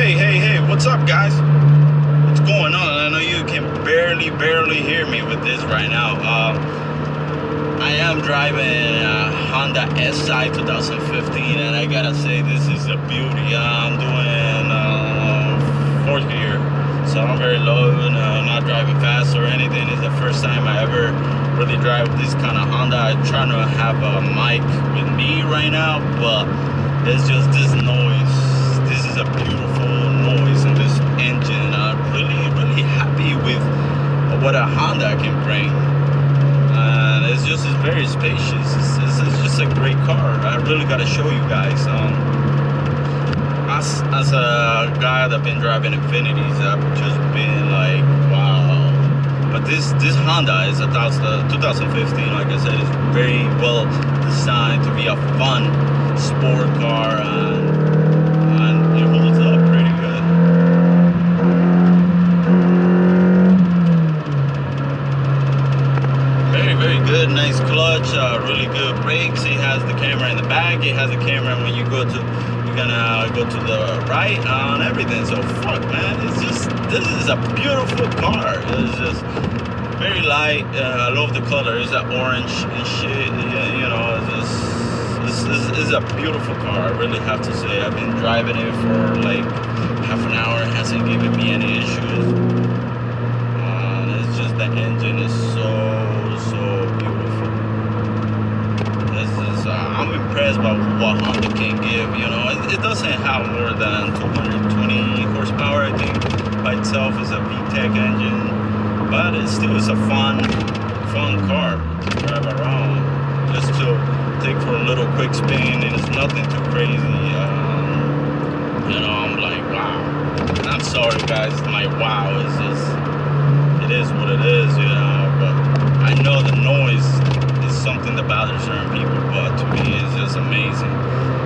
Hey, what's up, guys? What's going on? I know you can barely hear me with this right now. I am driving a Honda SI 2015, and I gotta say, this is a beauty. I'm doing fourth gear, so I'm very low, not driving fast or anything. It's the first time I ever really drive this kind of Honda. I'm trying to have a mic with me right now, but it's just this noise. This is a beautiful noise in this engine. I'm really happy with what a Honda can bring. And it's very spacious. It's just a great car. I really got to show you guys. As a guy that's been driving Infinities, I've just been like, wow. But this Honda is a 2015. Like I said, it's very well designed to be a fun sport car, and it holds up pretty good. Very good, nice clutch, really good brakes. It has the camera in the back. It has a camera when you're gonna go to the right on everything. So fuck, man, this is a beautiful car. It's just very light. I love the color. It's that orange and shit. This is a beautiful car. I really have to say. I've been driving it for like half an hour. It hasn't given me any issues. It's just the engine is so beautiful. I'm impressed by what Honda can give. It doesn't have more than 220 horsepower. I think by itself is a VTEC engine, but it's a fun car to drive around, just to take for a little quick spin, and it's nothing too crazy. I'm like, wow. And I'm sorry, guys, my wow is just, it is what it is, but I know the noise is something that bothers certain people, but to me it's just amazing.